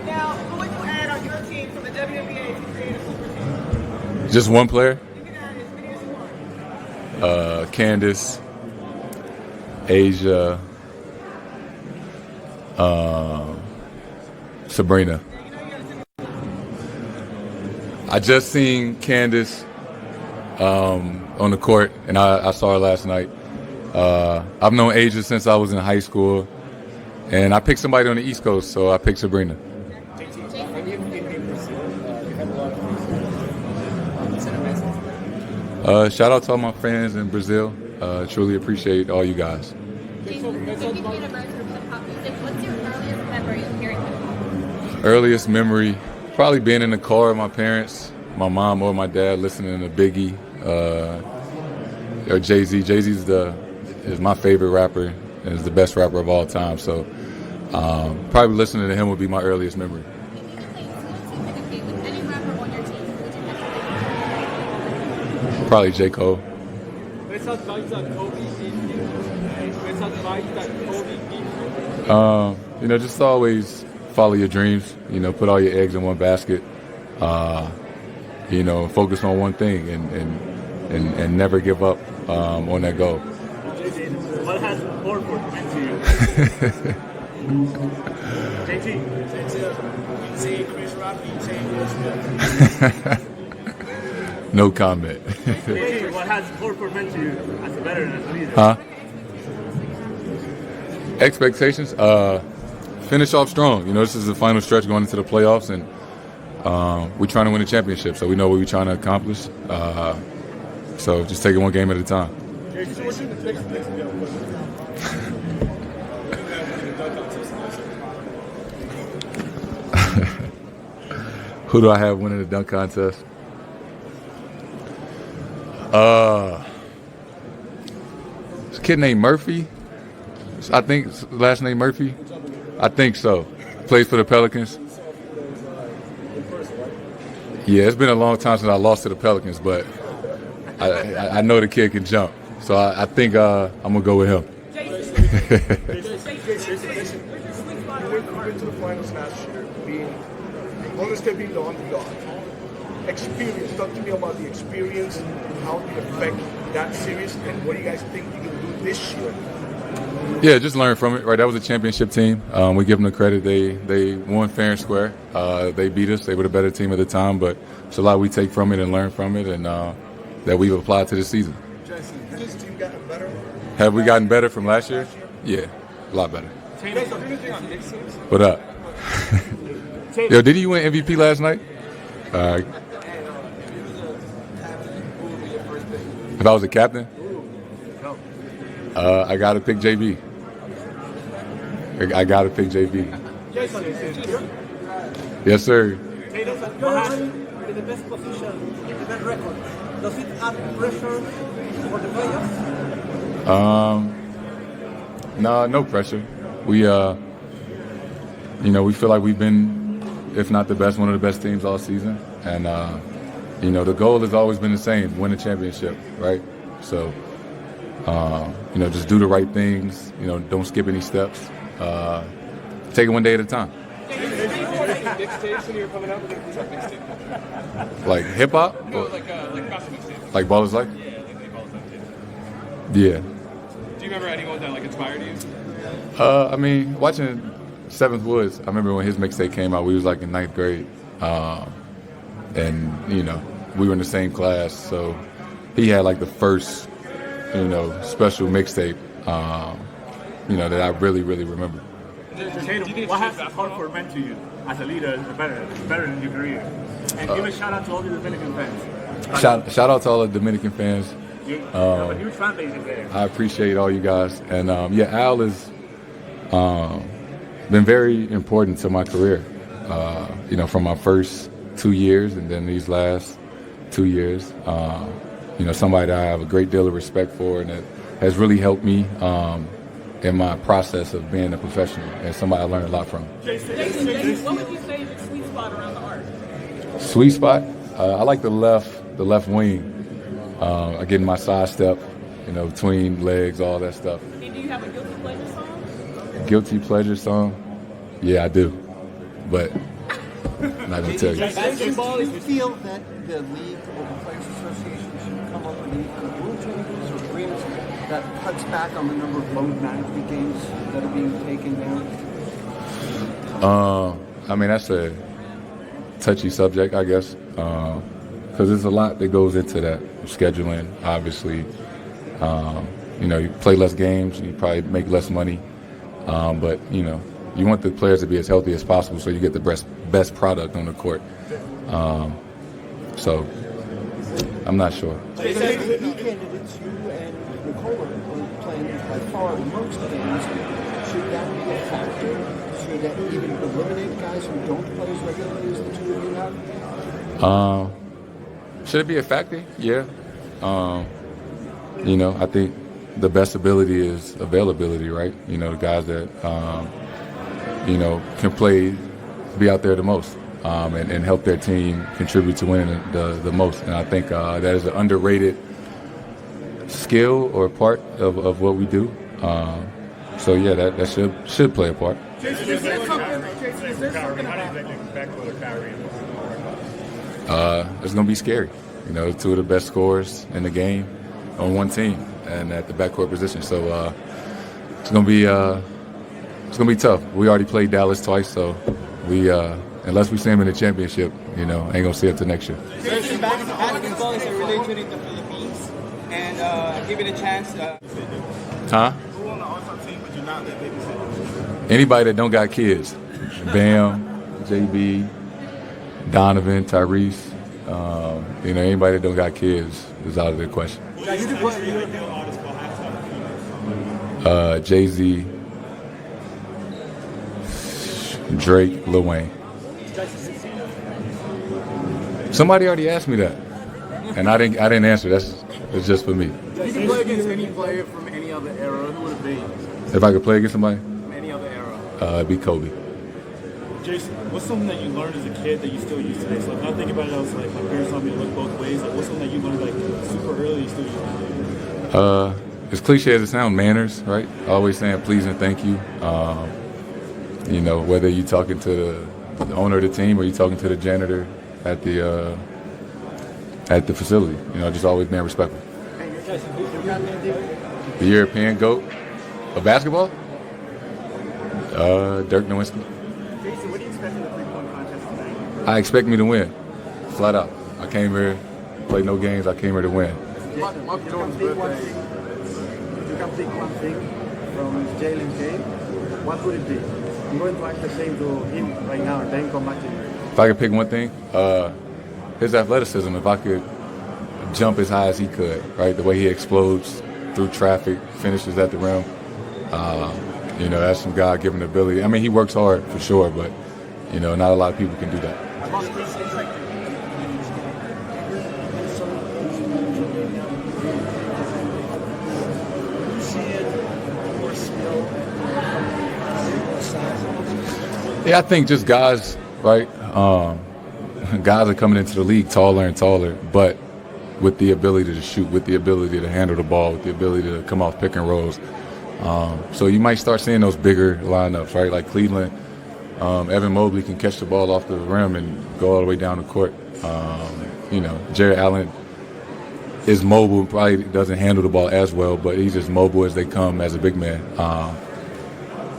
Now, who would you add on your team from the WNBA to create a super team? Just one player? You can add as many as you want. Candace, Asia, Sabrina. I just seen Candace on the court, and I saw her last night. I've known Asia since I was in high school, and I picked somebody on the East Coast, so I picked Sabrina. Shout out to all my fans in Brazil. Truly appreciate all you guys. What's your earliest memory of hearing them? Earliest memory, probably being in the car with my parents, my mom or my dad, listening to Biggie or Jay-Z. Jay-Z is my favorite rapper and is the best rapper of all time. So probably listening to him would be my earliest memory. Probably J. Cole. Just always follow your dreams. Put all your eggs in one basket. Focus on one thing and never give up on that goal. What has Horford meant to you? JT. Say Chris Rock, say Will Smith. No comment. What has Horford meant to you as a veteran, as a leader? Huh? Expectations? Finish off strong. This is the final stretch going into the playoffs, and we're trying to win a championship, so we know what we're trying to accomplish. So just take it one game at a time. Who do I have winning the dunk contest? This kid named Murphy. I think last name Murphy. I think so. Plays for the Pelicans. Yeah, it's been a long time since I lost to the Pelicans, but I know the kid can jump. So I think I'm going to go with him. You went to the finals last year, opponents kept being the underdog. Experience, talk to me about the experience, how it affect that series, and what do you guys think you can do this year? Yeah, just learn from it, right? That was a championship team. We give them the credit. They won fair and square. They beat us. They were the better team at the time, but it's a lot we take from it and learn from it, and that we've applied to this season. Jayson, has this team gotten better? Have we gotten better from last year? Yeah, a lot better. What up? Yo, did you win MVP last night? If I was a captain? I got to pick JB. I got to pick JB. Yes, sir. In the best position, the best record. Does it add pressure for the players? No pressure. We feel like we've been, if not the best, one of the best teams all season. And, the goal has always been the same, win a championship, right? So, just do the right things, don't skip any steps. Take it one day at a time. Like hip hop? No, like gospel mixtape. Like Ballers Life? Yeah, like Ballers Life. Yeah. Do you remember anyone that inspired you? Watching Seventh Woods. I remember when his mixtape came out. We was in 9th grade, and we were in the same class. So he had the first, special mixtape, that I really, really remember. Tatum, what has Horford meant to you as a leader, as a veteran in your career? And give a shout out to all the Dominican fans. Shout out to all the Dominican fans. A huge fan base in there. I appreciate all you guys. And Al has been very important to my career. From my first 2 years and then these last 2 years. Somebody that I have a great deal of respect for and that has really helped me in my process of being a professional, and somebody I learned a lot from. Jayson, what would you say is the sweet spot around the arc? Sweet spot? I like the left wing. I get in my side step, between legs, all that stuff. And do you have a guilty pleasure song? Guilty pleasure song? Yeah, I do. But I'm not going to tell you. Basketball, do you feel that the league or the Players Association should come up with any rule changes or agreements that cuts back on the number of load management games that are being taken down? I mean, that's a touchy subject, I guess, because there's a lot that goes into that. Scheduling, obviously. You play less games, you probably make less money, but, you want the players to be as healthy as possible so you get the best product on the court. So I'm not sure. The league candidates, you and Nicola are playing by far the most games. Should that be a factor? Should that even eliminate guys who don't play as regularly as the two of you have? Should it be a factor? Yeah. I think the best ability is availability, right? The guys that, can play, be out there the most, and help their team contribute to winning the most. And I think that is an underrated skill or part of what we do. So yeah, that should play a part. Jayson, is there something about It's going to be scary. Two of the best scorers in the game on one team and at the backcourt position. So it's going to be tough. We already played Dallas twice, so we unless we see them in the championship, ain't going to see it till next year. Jayson, basketball is a religion in the Philippines, and give it a chance. Huh? Who on the All-Star team would you not let babysit? Anybody that don't got kids. Bam, JB, Donovan, Tyrese. Anybody that don't got kids is out of the question. Jay-Z, Drake, Lil Wayne. Somebody already asked me that, and I didn't answer. It's just for me. If you could play against any player from any other era, who would it be? If I could play against somebody, From any other era? it'd be Kobe. Jayson, what's something that you learned as a kid that you still use today? So when I think about it, I was like, my parents taught me to look both ways. Like, what's something that you learned like super early you still use today? As cliche as it sounds, manners, right? Always saying please and thank you. Whether you're talking to the owner of the team or you're talking to the janitor at the facility, just always being respectful. The European GOAT of basketball? Dirk Nowitzki. Jayson, what do you expect in the three-point contest tonight? I expect me to win, flat out. I came here, played no games. I came here to win. Mark Jordan's birthday. You can pick one thing from Jalen's game. What would it be? I'm going to ask the same to him right now and then come back to you. If I could pick one thing, his athleticism. If I could jump as high as he could, right? The way he explodes through traffic, finishes at the rim. That's some God-given ability. I mean, he works hard for sure, but not a lot of people can do that. Yeah, I think just guys, right? Guys are coming into the league taller and taller, but with the ability to shoot, with the ability to handle the ball, with the ability to come off pick and rolls. So you might start seeing those bigger lineups, right? Like Cleveland, Evan Mobley can catch the ball off the rim and go all the way down the court. Jared Allen is mobile, probably doesn't handle the ball as well, but he's as mobile as they come as a big man.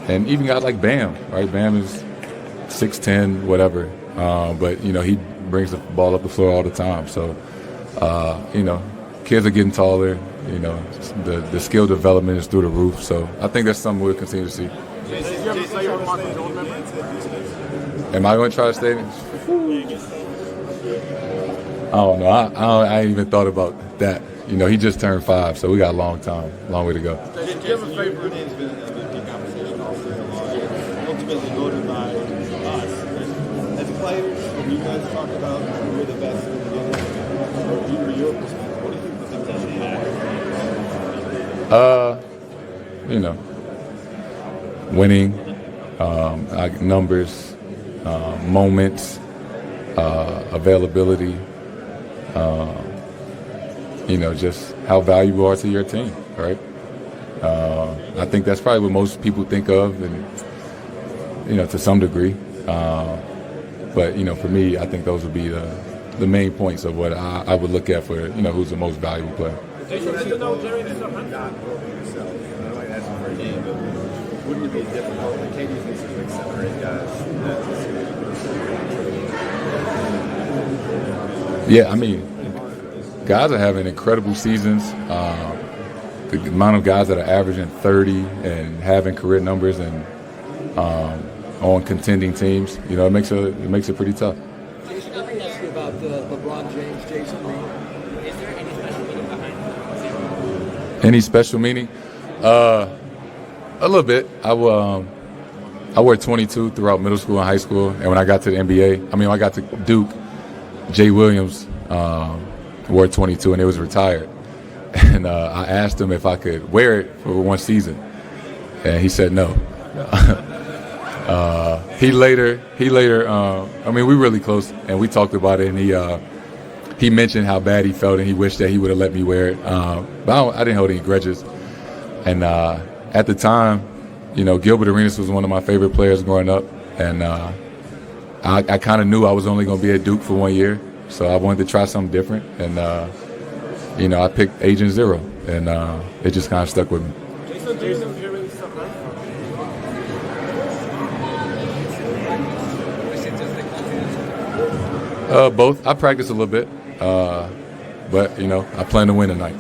And even guys like Bam, right? Bam is 6'10", whatever. But he brings the ball up the floor all the time. So, kids are getting taller. The skill development is through the roof. So I think that's something we'll continue to see. Am I going to try to stay? I don't know. I ain't even thought about that. He just turned 5, so we got a long way to go. Do you have a favorite conversation all season long? Ultimately voted by us. As players, when you guys talk about who are the best in the game, or your perspective, what do you think the temptation is? Winning, numbers, moments, availability, just how valuable you are to your team, right? I think that's probably what most people think of, and to some degree. But for me, I think those would be the main points of what I would look at for who's the most valuable player. Wouldn't it be difficult? Like KD's missing like 7 or 8 guys. Yeah, I mean, guys are having incredible seasons. The amount of guys that are averaging 30 and having career numbers and on contending teams, it makes it pretty tough. Jason, let me ask you about LeBron James, Jason. Is there any special meaning behind it? Any special meaning? A little bit. I wore 22 throughout middle school and high school, and when I got to the NBA, when I got to Duke, Jay Williams wore 22, and it was retired. And I asked him if I could wear it for one season, and he said no. He later. We were really close, and we talked about it, and he mentioned how bad he felt, and he wished that he would have let me wear it. But I didn't hold any grudges. And at the time, Gilbert Arenas was one of my favorite players growing up, and I kind of knew I was only going to be at Duke for 1 year, so I wanted to try something different. And I picked Agent Zero, and it just kind of stuck with me. Both. I practice a little bit, but I plan to win tonight.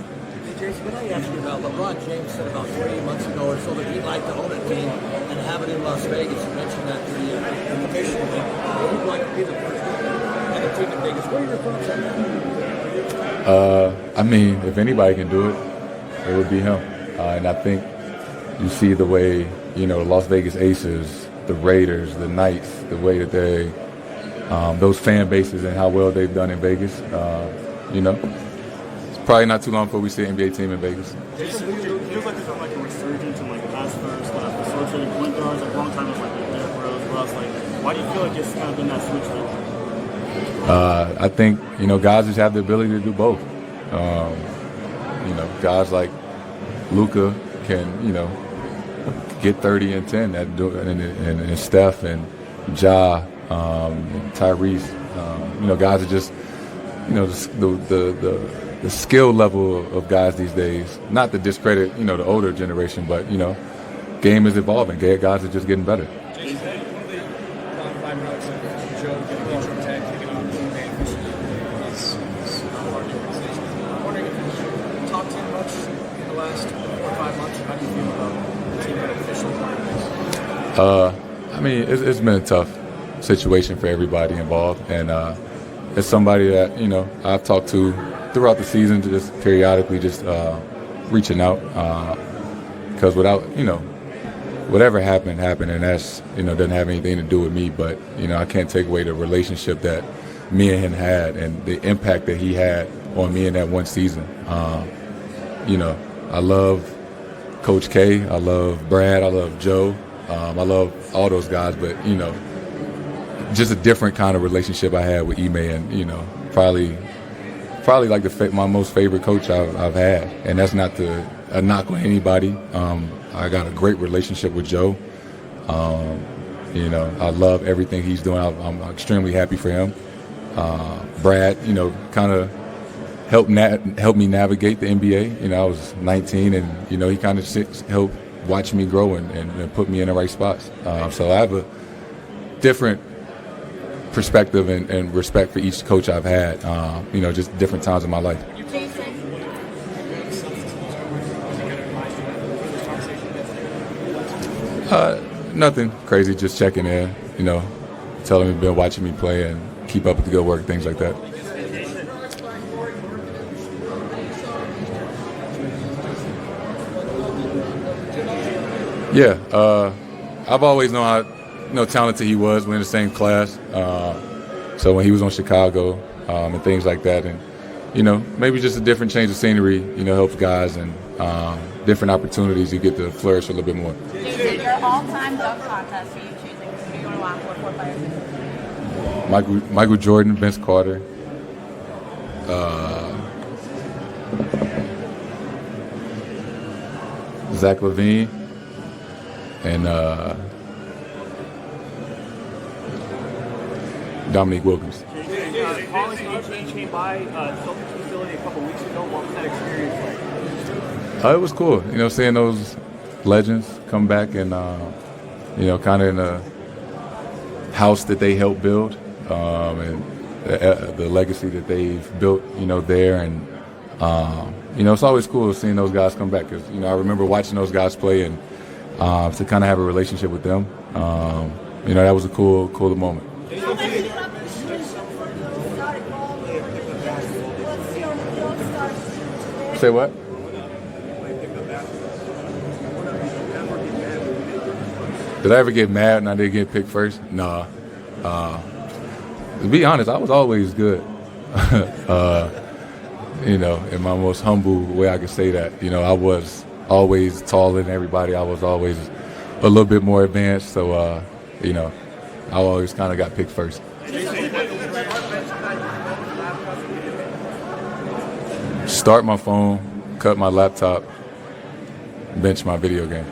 Jason, can I ask you about LeBron James said about 3 months ago or so that he'd like to own a team and have it in Las Vegas. You mentioned that the official team. He'd like to be the first and the team in Vegas. What are your thoughts on that? If anybody can do it, it would be him. And I think you see the way, the Las Vegas Aces, the Raiders, the Knights, the way that they, those fan bases and how well they've done in Vegas, it's probably not too long before we see an NBA team in Vegas. Jason, it feels like there's like a resurgence in like pass first, facilitating point guards. Like long time it was like Derrick Rose, Russ. Like, why do you feel like it's kind of been that switch lately? I think guys just have the ability to do both. Guys like Luka can get 30 and 10 and Steph and Ja, and Tyrese. Guys are just the skill level of guys these days. Not to discredit the older generation, but game is evolving. Guys are just getting better. It's been a tough situation for everybody involved, and it's somebody that I've talked to throughout the season, just periodically, just reaching out, because without whatever happened, and that's doesn't have anything to do with me, but I can't take away the relationship that me and him had and the impact that he had on me in that one season. I love Coach K, I love Brad, I love Joe. I love all those guys, but just a different kind of relationship I had with Ime, and probably like my most favorite coach I've had, and that's not a knock on anybody. I got a great relationship with Joe. I love everything he's doing. I'm extremely happy for him. Brad, kind of helped me navigate the NBA. I was 19, and he kind of helped watch me grow and put me in the right spots. So I have a different perspective and respect for each coach I've had, just different times in my life. Nothing crazy, just checking in, telling him been watching me play and keep up with the good work, things like that. Yeah, I've always known how talented he was. We're in the same class, so when he was on Chicago and things like that, and maybe just a different change of scenery, helps guys, and different opportunities you get to flourish a little bit more. Jason, your all-time dunk contest, are you choosing? Who you want to watch? What players? Michael Jordan, Vince Carter, Zach LaVine, and Dominique Wilkins. College AG came by Celtics facility a couple weeks ago. What was that experience like? It was cool, seeing those legends come back and, kind of in a house that they helped build, and the legacy that they've built, there. And, it's always cool seeing those guys come back because, I remember watching those guys play and to kind of have a relationship with them. That was a cool moment. Say what? Did I ever get mad and I didn't get picked first? Nah. To be honest, I was always good. In my most humble way I could say that. I was always taller than everybody. I was always a little bit more advanced. So, I always kind of got picked first. Start my phone, cut my laptop, bench my video game.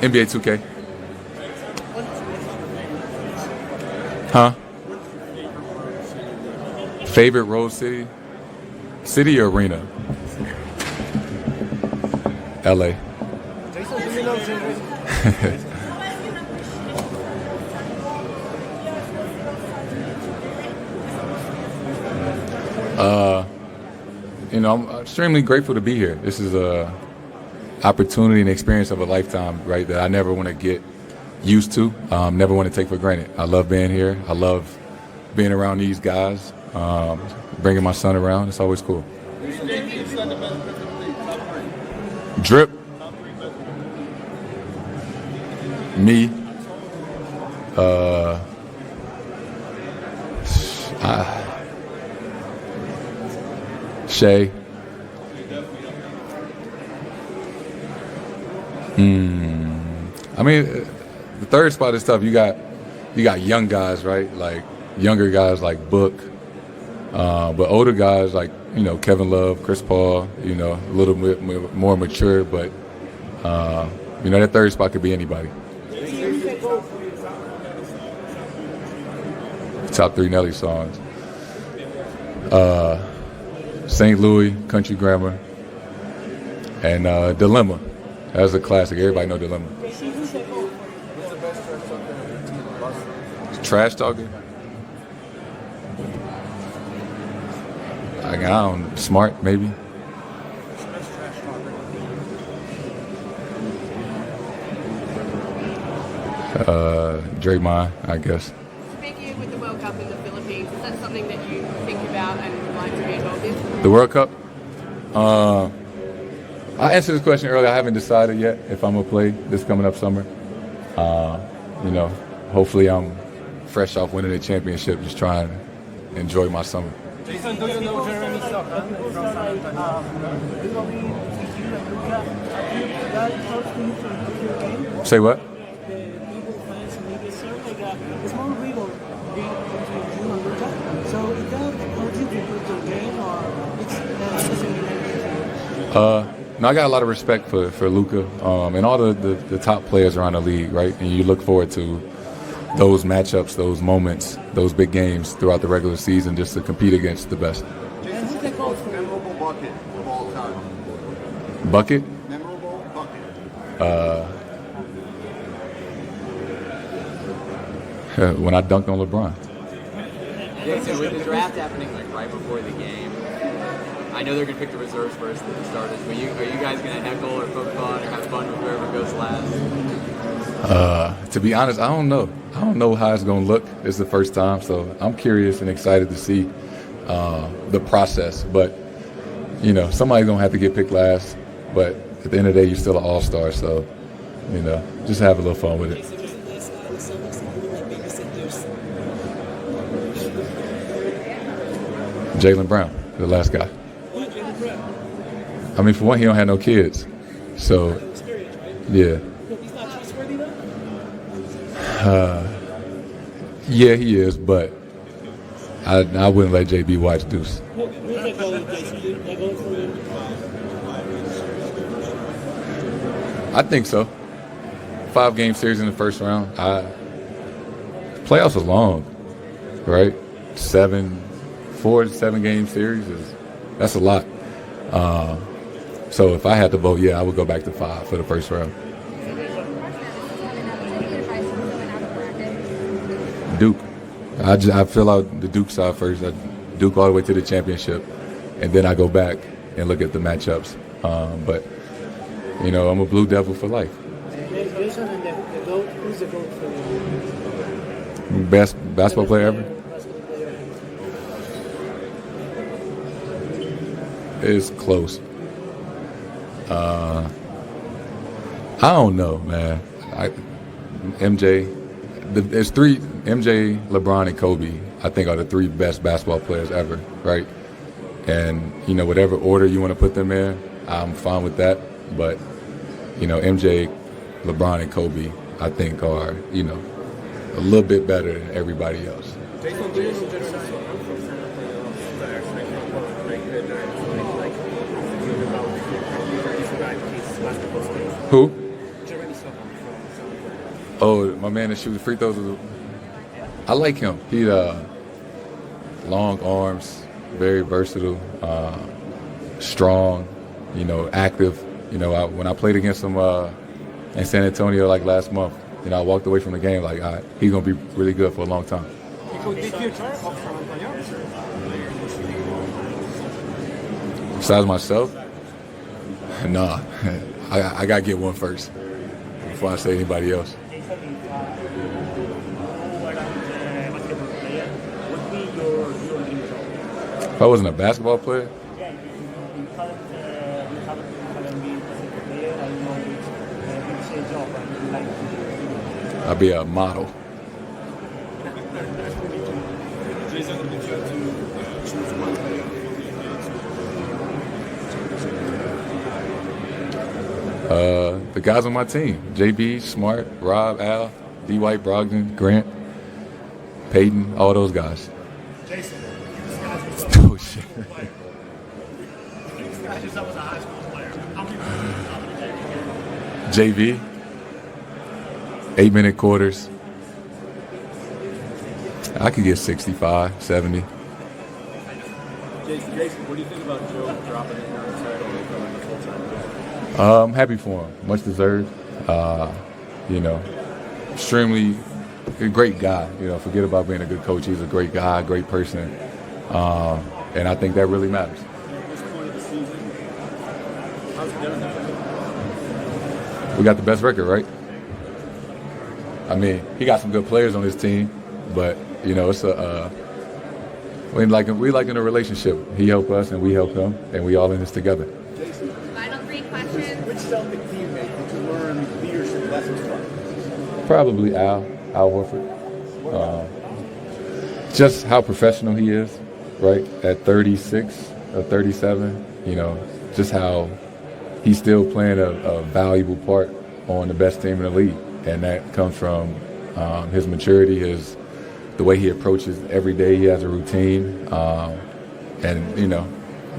NBA 2K. Huh? Favorite road city? City or arena? LA. I'm extremely grateful to be here. This is a opportunity and experience of a lifetime, right, that I never want to get used to, never want to take for granted. I love being here. I love being around these guys, bringing my son around. It's always cool. Drip. Me. Shay. I mean, the third spot is tough. You got young guys, right? Like younger guys like Book, but older guys like Kevin Love, Chris Paul. A little bit more mature, but that third spot could be anybody. Top 3 Nelly songs. St. Louis, Country Grammar, and Dilemma. That's a classic. Everybody know Dilemma. Trash talking? I don't, Smart, maybe. Draymond, I guess. Speaking with the World Cup in the Philippines, is that something that you think about and would like to be involved in? The World Cup? I answered this question earlier. I haven't decided yet if I'm going to play this coming up summer. Hopefully I'm fresh off winning a championship, just trying to enjoy my summer. Jayson, do you know Jeremy Stockton from Say what? No, I got a lot of respect for Luka and all the top players around the league, right? And you look forward to those matchups, those moments, those big games throughout the regular season just to compete against the best. And who's that most memorable bucket of all time? Bucket? Memorable bucket. When I dunked on LeBron. Jayson, with the draft happening right before the game, I know they're going to pick the reserves first than the starters, but are you guys going to heckle or poke fun or have fun with whoever goes last? To be honest, I don't know. I don't know how it's going to look. It's the first time, so I'm curious and excited to see the process. But, somebody's going to have to get picked last. But at the end of the day, you're still an all-star, so, just have a little fun with it. Jaylen Brown, the last guy. I mean, for one, he don't have no kids. So, yeah. Yeah, he is, but I wouldn't let JB watch Deuce. I think so. 5-game series in the first round. Playoffs are long, right? 4 to 7 game series that's a lot. So if I had to vote, I would go back to 5 for the first round. Duke. I fill out the Duke side first. Duke all the way to the championship, and then I go back and look at the matchups. But I'm a Blue Devil for life. Jayson, and the GOAT, who's the GOAT for you? Best basketball player ever? It's close. I don't know, man. MJ, there's 3, MJ, LeBron, and Kobe, I think are the 3 best basketball players ever, right? And, whatever order you want to put them in, I'm fine with that. But, MJ, LeBron, and Kobe, I think are, a little bit better than everybody else. Who? Oh, my man that shoots free throws. I like him. He long arms, very versatile, strong, active. When I played against him in San Antonio like last month, I walked away from the game like, he's gonna be really good for a long time. Besides myself, nah. I gotta get one first before I say anybody else. If I wasn't a basketball player, I'd be a model. The guys on my team: JB, Smart, Rob, Al, D. White, Brogdon, Grant, Peyton, all those guys. Jayson, Oh shit. describe yourself as a high school player. How many JV, 8-minute quarters. I could get 65, 70. Jason, what do you think about Joe dropping the current title and becoming the full-time coach? I'm happy for him. Much deserved. Extremely a great guy. Forget about being a good coach. He's a great guy, great person. And I think that really matters. At this point of the season, how's it going? We got the best record, right? I mean, he got some good players on his team, but it's we like in a relationship. He helped us, and we help him, and we all in this together. Final 3 questions. Which Celtic teammate did you learn leadership lessons from? Probably Al Horford. Just how professional he is, right? At 36 or 37, just how he's still playing a valuable part on the best team in the league. And that comes from his maturity, the way he approaches every day. He has a routine. And,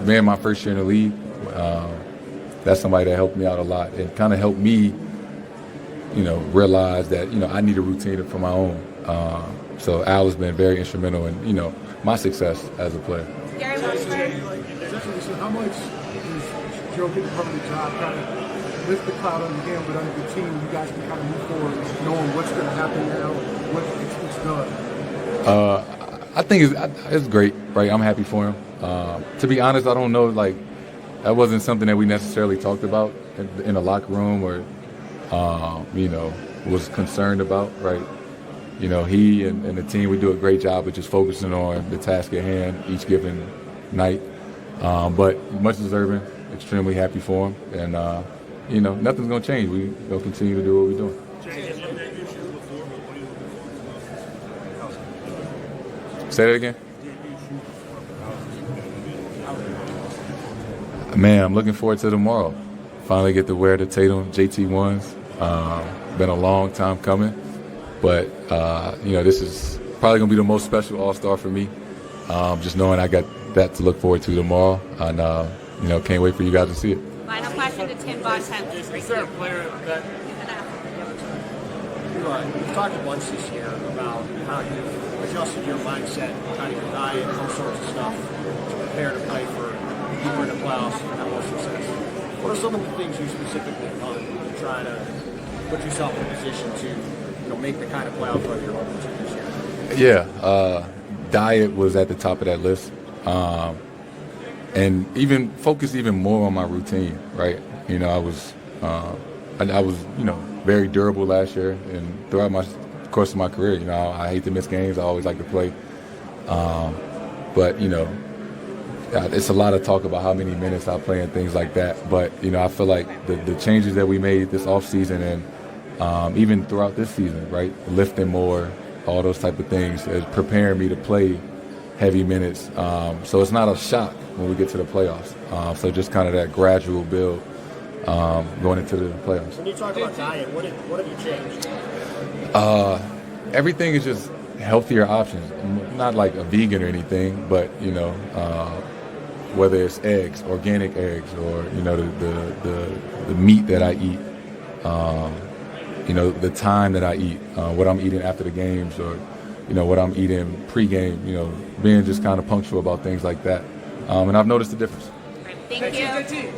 being my first year in the league, that's somebody that helped me out a lot and kind of helped me, realize that, I need a routine for my own. So Al has been very instrumental in, my success as a player. Gary How much is Joe getting part of the job kind of lift the cloud on him, but under the team, you guys can kind of move forward, knowing what's going to happen now, what's done? I think it's great, right? I'm happy for him. To be honest, I don't know, that wasn't something that we necessarily talked about in the locker room or, was concerned about, right? He and the team, we do a great job of just focusing on the task at hand each given night. But much deserving, extremely happy for him. And, nothing's going to change. We're going to continue to do what we're doing. Say that again? Man, I'm looking forward to tomorrow. Finally get to wear the Tatum JT1s. Been a long time coming. But, this is probably going to be the most special All-Star for me. just knowing I got that to look forward to tomorrow, and can't wait for you guys to see it. Final question to Tim Bontemps. Is there a player that We've talked a bunch this year about how you've adjusted your mindset, kind of your diet, all sorts of stuff to prepare to play for deeper in the playoffs and have more success. What are some of the things you specifically have done to try to put yourself in a position to make the kind of playoff run you're hoping to this year? Yeah, diet was at the top of that list, and even focus even more on my routine. Right, I was very durable last year, and throughout my course of my career, I hate to miss games. I always like to play, but it's a lot of talk about how many minutes I play and things like that. But I feel like the changes that we made this offseason and even throughout this season, right, lifting more, all those type of things, is preparing me to play heavy minutes. So it's not a shock when we get to the playoffs. So just kind of that gradual build going into the playoffs. When you talk about diet, what have you changed? Everything is just healthier options. Not like a vegan or anything, but whether it's eggs, organic eggs, or the meat that I eat, the time that I eat, what I'm eating after the games, or what I'm eating pregame. Being just kind of punctual about things like that, and I've noticed the difference. Thank you.